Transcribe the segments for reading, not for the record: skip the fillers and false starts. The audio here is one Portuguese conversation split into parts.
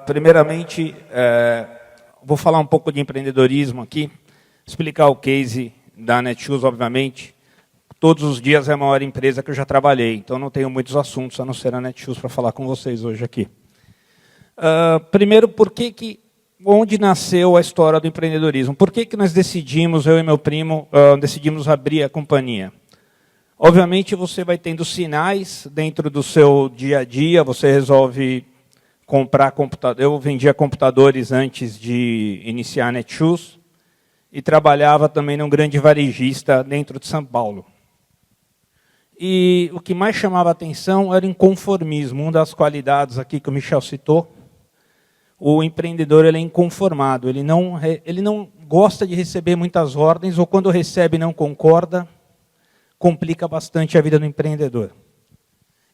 Primeiramente, vou falar um pouco de empreendedorismo aqui, explicar o case da Netshoes, obviamente. Todos os dias é a maior empresa que eu já trabalhei, então não tenho muitos assuntos a não ser a Netshoes para falar com vocês hoje aqui. Primeiro, onde nasceu a história do empreendedorismo? Por que nós decidimos, eu e meu primo, decidimos abrir a companhia? Obviamente, você vai tendo sinais dentro do seu dia a dia, você resolve comprar computador. Eu vendia computadores antes de iniciar a Netshoes e trabalhava também num grande varejista dentro de São Paulo. E o que mais chamava a atenção era o inconformismo, uma das qualidades aqui que o Michel citou. O empreendedor ele é inconformado, ele não gosta de receber muitas ordens, ou quando recebe não concorda, complica bastante a vida do empreendedor.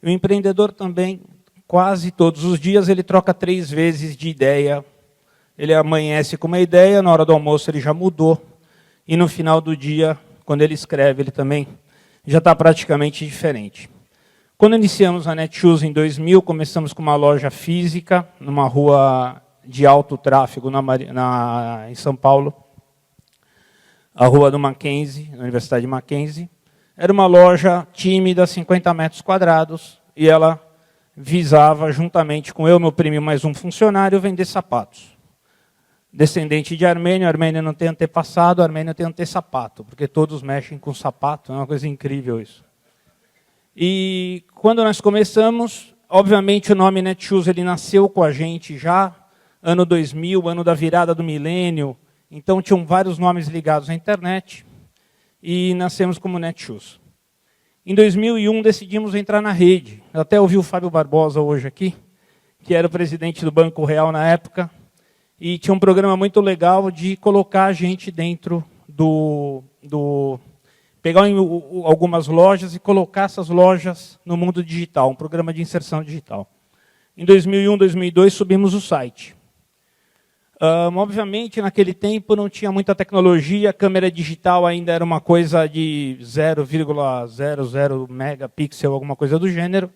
O empreendedor também, quase todos os dias, ele troca 3 vezes de ideia. Ele amanhece com uma ideia, na hora do almoço ele já mudou, e no final do dia, quando ele escreve, ele também já está praticamente diferente. Quando iniciamos a Netshoes em 2000, começamos com uma loja física, numa rua de alto tráfego em São Paulo, a rua do Mackenzie, na Universidade de Mackenzie. Era uma loja tímida, 50 metros quadrados, e ela visava, juntamente com eu, meu primo e mais um funcionário, vender sapatos. Descendente de armênio, armênio não tem antepassado, armênio tem antesapato, porque todos mexem com sapato, é uma coisa incrível isso. E quando nós começamos, obviamente o nome Netshoes ele nasceu com a gente já, ano 2000, ano da virada do milênio, então tinham vários nomes ligados à internet, e nascemos como Netshoes. Em 2001 decidimos entrar na rede, eu até ouvi o Fábio Barbosa hoje aqui, que era o presidente do Banco Real na época, e tinha um programa muito legal de colocar a gente dentro pegar algumas lojas e colocar essas lojas no mundo digital, um programa de inserção digital. Em 2001, 2002, subimos o site. Obviamente, naquele tempo não tinha muita tecnologia, a câmera digital ainda era uma coisa de 0,00 megapixel, alguma coisa do gênero,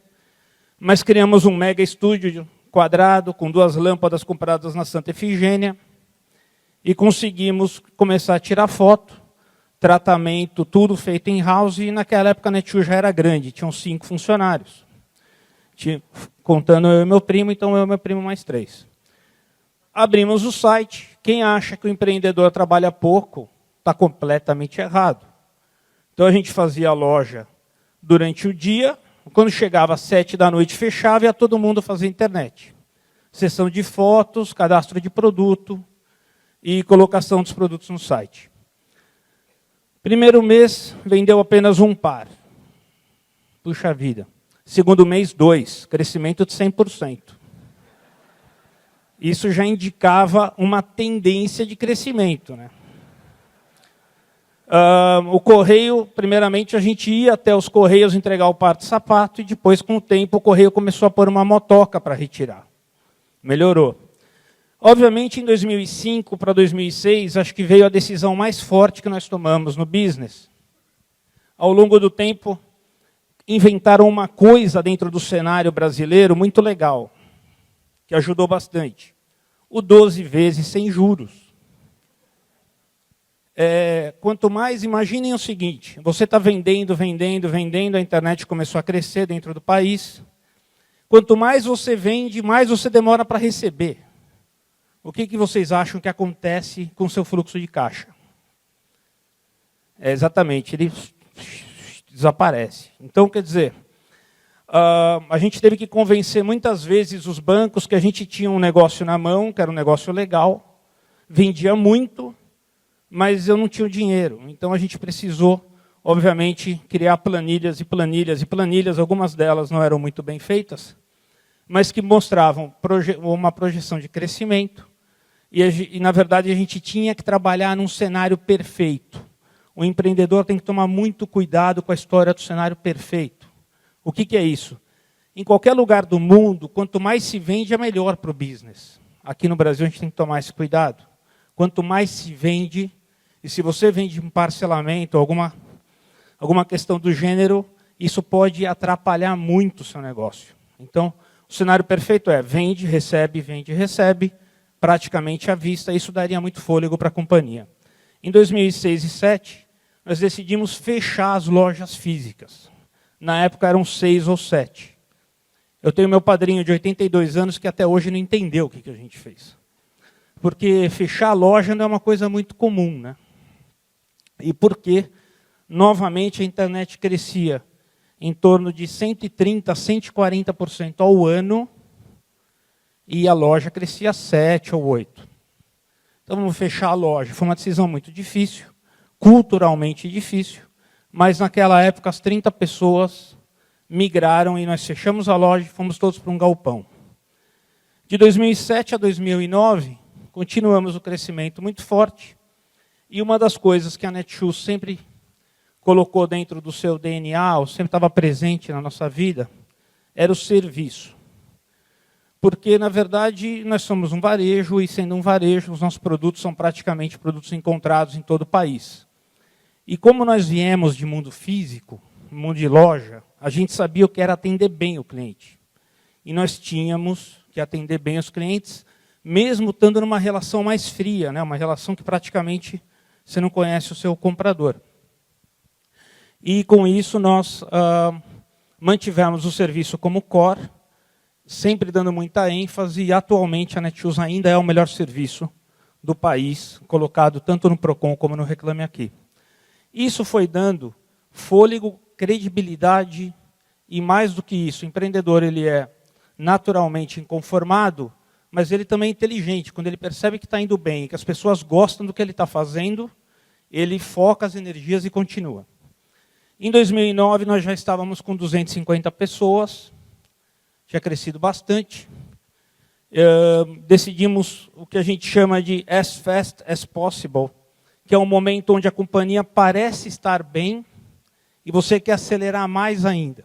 mas criamos um mega estúdio quadrado, com 2 lâmpadas compradas na Santa Efigênia, e conseguimos começar a tirar foto, tratamento, tudo feito em house, e naquela época a Netshoes já era grande, tinham 5 funcionários. Contando eu e meu primo, então eu e meu primo mais 3. Abrimos o site, quem acha que o empreendedor trabalha pouco, está completamente errado. Então a gente fazia a loja durante o dia, quando chegava às 7 da noite fechava e ia todo mundo fazer internet. Sessão de fotos, cadastro de produto e colocação dos produtos no site. Primeiro mês, vendeu apenas 1 par. Puxa vida. Segundo mês, 2. Crescimento de 100%. Isso já indicava uma tendência de crescimento, né? O correio, primeiramente, a gente ia até os correios entregar o par de sapato, e depois, com o tempo, o correio começou a pôr uma motoca para retirar. Melhorou. Obviamente, em 2005 para 2006, acho que veio a decisão mais forte que nós tomamos no business. Ao longo do tempo, inventaram uma coisa dentro do cenário brasileiro muito legal, que ajudou bastante. O 12 vezes sem juros. Quanto mais, imaginem o seguinte, você está vendendo, a internet começou a crescer dentro do país. Quanto mais você vende, mais você demora para receber. O que vocês acham que acontece com o seu fluxo de caixa? Exatamente, ele desaparece. Então, quer dizer, a gente teve que convencer muitas vezes os bancos que a gente tinha um negócio na mão, que era um negócio legal, vendia muito, mas eu não tinha o dinheiro. Então, a gente precisou, obviamente, criar planilhas e planilhas e planilhas. Algumas delas não eram muito bem feitas, mas que mostravam uma projeção de crescimento. E, na verdade, a gente tinha que trabalhar num cenário perfeito. O empreendedor tem que tomar muito cuidado com a história do cenário perfeito. O que é isso? Em qualquer lugar do mundo, quanto mais se vende, é melhor para o business. Aqui no Brasil, a gente tem que tomar esse cuidado. Quanto mais se vende, e se você vende um parcelamento, alguma questão do gênero, isso pode atrapalhar muito o seu negócio. Então, O cenário perfeito é vende, recebe, praticamente à vista. Isso daria muito fôlego para a companhia. Em 2006 e 2007, nós decidimos fechar as lojas físicas. Na época eram 6 ou 7. Eu tenho meu padrinho de 82 anos que até hoje não entendeu o que a gente fez. Porque fechar a loja não é uma coisa muito comum, né? E porque, novamente, a internet crescia em torno de 130% a 140% ao ano, e a loja crescia 7 ou 8%. Então vamos fechar a loja. Foi uma decisão muito difícil, culturalmente difícil, mas naquela época as 30 pessoas migraram e nós fechamos a loja e fomos todos para um galpão. De 2007 a 2009, continuamos o crescimento muito forte, e uma das coisas que a Netshoes sempre colocou dentro do seu DNA, ou sempre estava presente na nossa vida, era o serviço. Porque, na verdade, nós somos um varejo, e sendo um varejo, os nossos produtos são praticamente produtos encontrados em todo o país. E como nós viemos de mundo físico, mundo de loja, a gente sabia o que era atender bem o cliente. E nós tínhamos que atender bem os clientes, mesmo estando numa relação mais fria, né? Uma relação que praticamente você não conhece o seu comprador. E com isso nós mantivemos o serviço como core, sempre dando muita ênfase, e atualmente a Netshoes ainda é o melhor serviço do país, colocado tanto no Procon como no Reclame Aqui. Isso foi dando fôlego, credibilidade, e mais do que isso, o empreendedor ele é naturalmente inconformado, mas ele também é inteligente. Quando ele percebe que está indo bem, que as pessoas gostam do que ele está fazendo, ele foca as energias e continua. Em 2009, nós já estávamos com 250 pessoas, tinha crescido bastante. Decidimos o que a gente chama de as fast as possible, que é um momento onde a companhia parece estar bem e você quer acelerar mais ainda.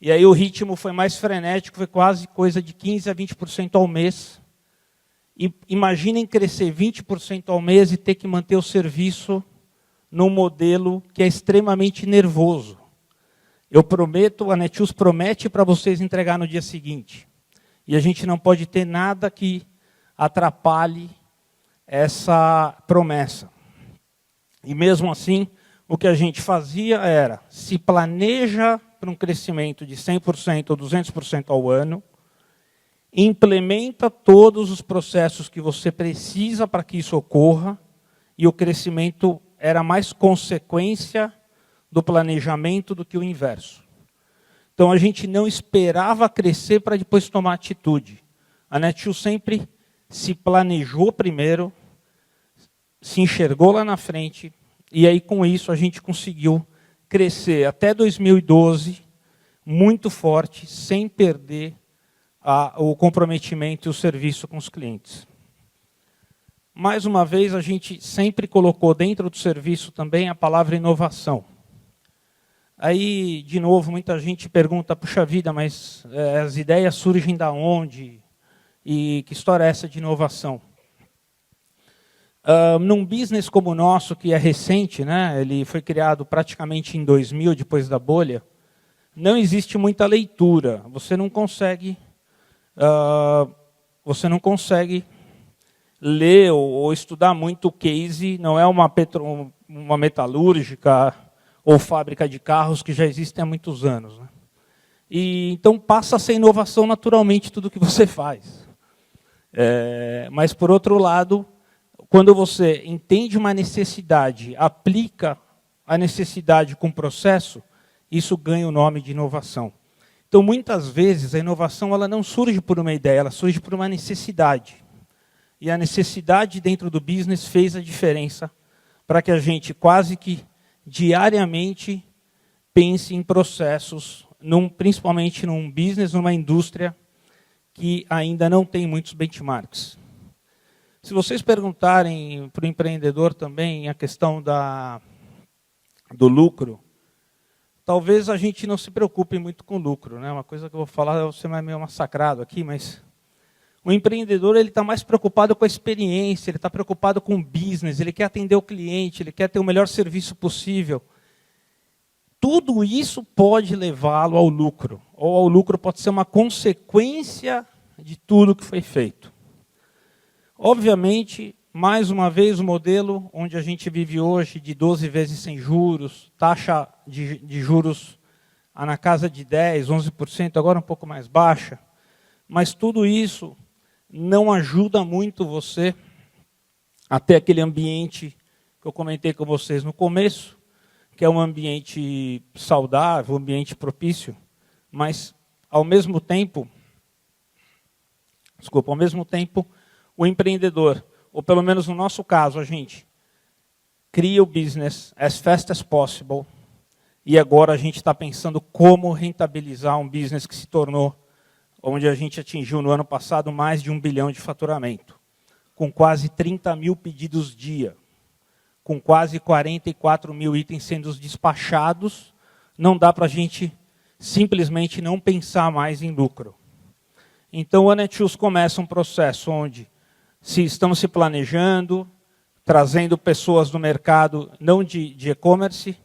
E aí o ritmo foi mais frenético, foi quase coisa de 15% a 20% ao mês. E imaginem crescer 20% ao mês e ter que manter o serviço num modelo que é extremamente nervoso. Eu prometo, a Netshoes promete para vocês entregar no dia seguinte. E a gente não pode ter nada que atrapalhe essa promessa. E mesmo assim, o que a gente fazia era, se planeja para um crescimento de 100% ou 200% ao ano, implementa todos os processos que você precisa para que isso ocorra, e o crescimento era mais consequência do planejamento do que o inverso. Então a gente não esperava crescer para depois tomar atitude. A Netshoes sempre se planejou primeiro, se enxergou lá na frente, e aí com isso a gente conseguiu crescer até 2012 muito forte, sem perder o comprometimento e o serviço com os clientes. Mais uma vez, a gente sempre colocou dentro do serviço também a palavra inovação. Aí, de novo, muita gente pergunta, puxa vida, mas as ideias surgem da onde? E que história é essa de inovação? Num business como o nosso, que é recente, né, ele foi criado praticamente em 2000, depois da bolha, não existe muita leitura. Você não consegue ler ou estudar muito o case, não é uma metalúrgica ou fábrica de carros que já existem há muitos anos, né? E então passa a ser inovação naturalmente tudo que você faz. Mas, por outro lado, quando você entende uma necessidade, aplica a necessidade com o processo, isso ganha o nome de inovação. Então, muitas vezes, a inovação ela não surge por uma ideia, ela surge por uma necessidade. E a necessidade dentro do business fez a diferença para que a gente quase que diariamente pense em processos, principalmente num business, numa indústria que ainda não tem muitos benchmarks. Se vocês perguntarem para o empreendedor também a questão do lucro, talvez a gente não se preocupe muito com lucro, né? Uma coisa que eu vou falar, você vai meio massacrado aqui, mas o empreendedor ele está mais preocupado com a experiência, ele está preocupado com o business, ele quer atender o cliente, ele quer ter o melhor serviço possível. Tudo isso pode levá-lo ao lucro. ou o lucro pode ser uma consequência de tudo que foi feito. Obviamente, mais uma vez, o modelo onde a gente vive hoje, de 12 vezes sem juros, taxa de juros na casa de 10%, 11%, agora um pouco mais baixa, mas tudo isso não ajuda muito você a ter aquele ambiente que eu comentei com vocês no começo, que é um ambiente saudável, um ambiente propício, mas, ao mesmo tempo, o empreendedor, ou pelo menos no nosso caso, a gente cria o business as fast as possible, e agora a gente está pensando como rentabilizar um business que se tornou, onde a gente atingiu no ano passado mais de 1 bilhão de faturamento, com quase 30 mil pedidos dia, com quase 44 mil itens sendo despachados, não dá para a gente simplesmente não pensar mais em lucro. Então, a Netshoes começa um processo onde estamos se planejando, trazendo pessoas do mercado, não de e-commerce,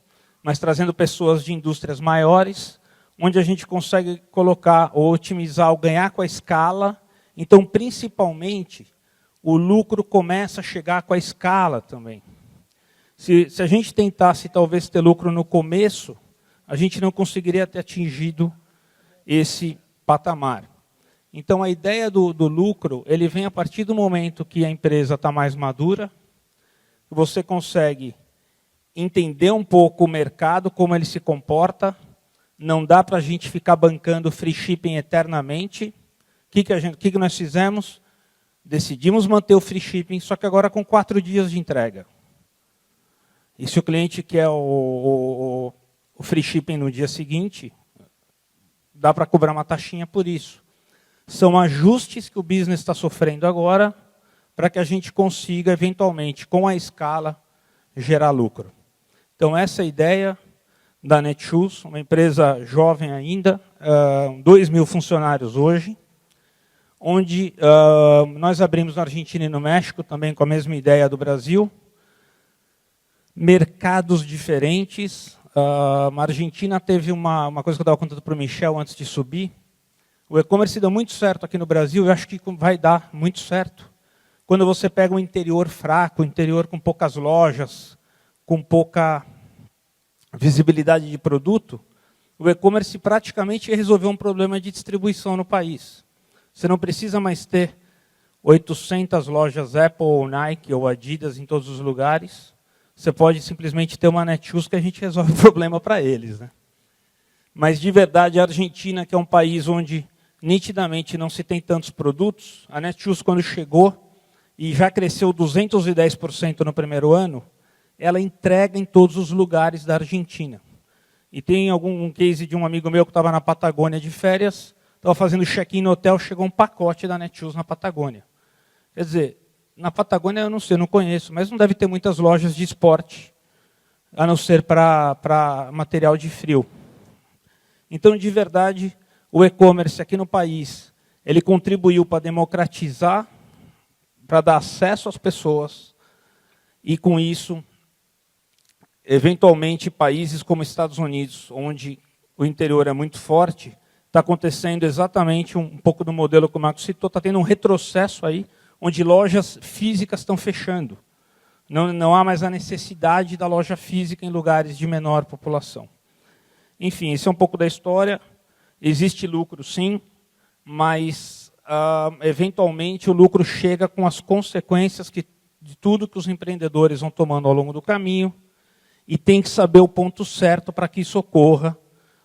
mas trazendo pessoas de indústrias maiores, onde a gente consegue colocar ou otimizar ou ganhar com a escala. Então, principalmente, o lucro começa a chegar com a escala também. Se a gente tentasse, talvez, ter lucro no começo, a gente não conseguiria ter atingido esse patamar. Então, a ideia do lucro, ele vem a partir do momento que a empresa está mais madura, você consegue entender um pouco o mercado, como ele se comporta. Não dá para a gente ficar bancando free shipping eternamente. O que nós fizemos? Decidimos manter o free shipping, só que agora com 4 dias de entrega. E se o cliente quer o free shipping no dia seguinte, dá para cobrar uma taxinha por isso. São ajustes que o business está sofrendo agora para que a gente consiga, eventualmente, com a escala, gerar lucro. Então, essa é a ideia da Netshoes, uma empresa jovem ainda, 2.000 funcionários hoje, onde nós abrimos na Argentina e no México, também com a mesma ideia do Brasil. Mercados diferentes. A Argentina teve uma coisa que eu estava contando para o Michel antes de subir. O e-commerce deu muito certo aqui no Brasil, eu acho que vai dar muito certo. Quando você pega um interior fraco, um interior com poucas lojas, com pouca visibilidade de produto, o e-commerce praticamente resolveu um problema de distribuição no país. Você não precisa mais ter 800 lojas Apple, ou Nike, ou Adidas em todos os lugares. Você pode simplesmente ter uma Netshoes que a gente resolve o problema para eles, né? Mas, de verdade, a Argentina, que é um país onde nitidamente não se tem tantos produtos, a Netshoes, quando chegou, e já cresceu 210% no primeiro ano, ela entrega em todos os lugares da Argentina. E tem um case de um amigo meu que estava na Patagônia de férias, estava fazendo check-in no hotel, chegou um pacote da Netshoes na Patagônia. Quer dizer, na Patagônia eu não sei, não conheço, mas não deve ter muitas lojas de esporte, a não ser para material de frio. Então, de verdade, o e-commerce aqui no país, ele contribuiu para democratizar, para dar acesso às pessoas, e com isso, eventualmente, países como Estados Unidos, onde o interior é muito forte, está acontecendo exatamente um pouco do modelo que o Marcos citou, está tendo um retrocesso aí, onde lojas físicas estão fechando. Não há mais a necessidade da loja física em lugares de menor população. Enfim, esse é um pouco da história. Existe lucro, sim, mas, eventualmente, o lucro chega com as consequências de tudo que os empreendedores vão tomando ao longo do caminho, e tem que saber o ponto certo para que isso ocorra,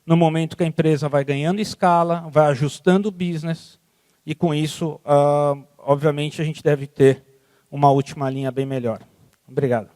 no momento que a empresa vai ganhando escala, vai ajustando o business, e com isso, obviamente, a gente deve ter uma última linha bem melhor. Obrigado.